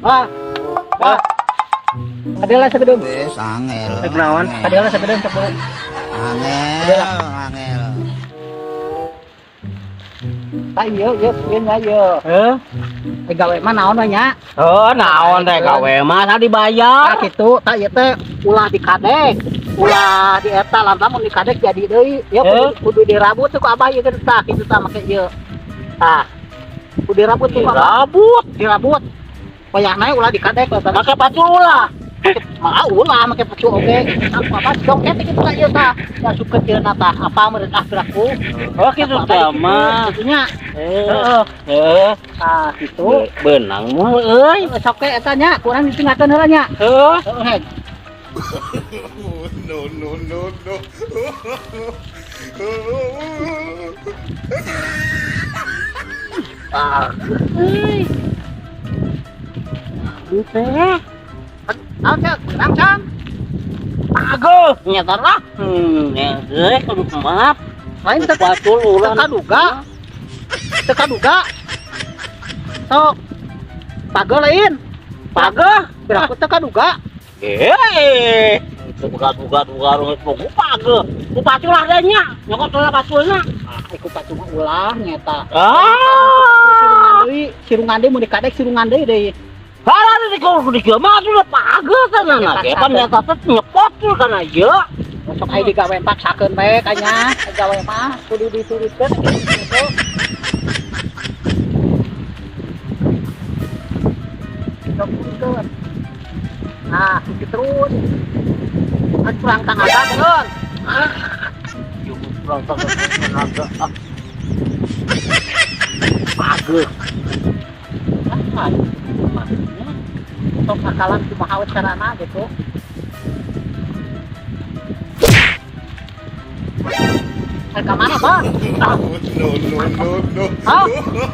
Ah. Ah. Adalah segedung. Wis angel. Kenaon? Adalah segedung cek dulu. Angel. Tak ieu nya ieu. Heuh. Gawe mah naon we nya? Naon teh gawe mah tah dibayar. Tak kitu, tak ieu teh ulah dikadek. Ulah di eta lamun dikadek jadi deui. Ya kudu dirabut tuh ku abah ieu tah kitu tah make ieu. Tah. Kudu dirabut tuh ku abah. Dirabut. Payahna ulah dikadek Make pacul ulah. mah ulah make pacu oge. Aku abah joget kitu tah ieu tah. Ya sukeun ieu tah apa meureun gerakku. Oh kitu teh mah. Kitunya. Heeh. Tah kitu. Beunang mah euy. Sok teh eta nya kurang ditinggalkeun heula nya. Heuh. Heh. No. Teh. Oke, langsung. Aduh, nyata lah. Kudu maaf. Lain Pacul ulah. teka duga. Sok. Page lain. Pageh. Beraku teka duga. Tuga rungit ku pageh. Ku pacul lah nya. Nyokot lah paculna. Aku pacuma ulah nyata. Sirungan deui mun dikadek sirungan deui. Harana di kau di mah sudah pageh tanana. Pan nyata teh nyepot kana ieu. Sok aya digawe paksakeun bae kanya. Gawe mah kudu diturutkeun gitu. Turutkeun. Nah, gitu terus. Kurang tangaga bener. Kurang tenaga. Pageh. Sok akalan kumaha we carana gitu. Ka mana, Bang? No. Hah?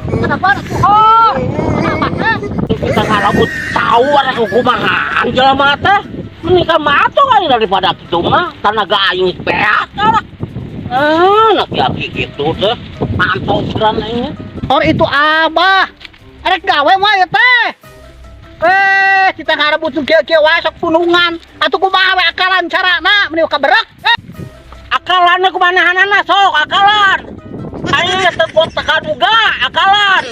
Kenapa? Oh, kenapa? Kita ngalabut tahu ada kumaha jelema teh. Menikah mato kali daripada kitu mah tenaga aing peat lah. Nak aki gitu teh. Mantap berananya. Or itu abah. Arek gawe mah ya teh. Kita ngarebut kieu wae sok punungan. Atuh kumaha we akalan carana meni ka berak. Akalannya kumanahanana sok akalan. Aing teh buat teka duga akalan.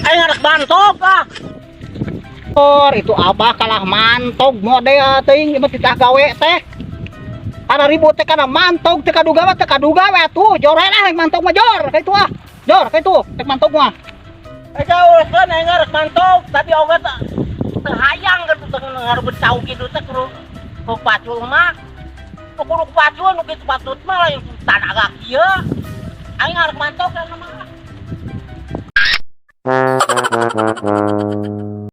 Aing harus bantok ah. Or itu abah kalah mantog model teuing ieu titah gawe teh. Ada ribut teh kana mantog teh kaduga we atuh. Jor we lah mantog mah jor kitu ah. Jor kitu tek mantog mah. Uruskeun aing harus bantok tapi oge teh hayang gitu teh ngarebut cau kitu teh kudu pacul mah. Kudu pacul nu kitu patut mah lain tanaga kieu. Aing harus bantok kana mah.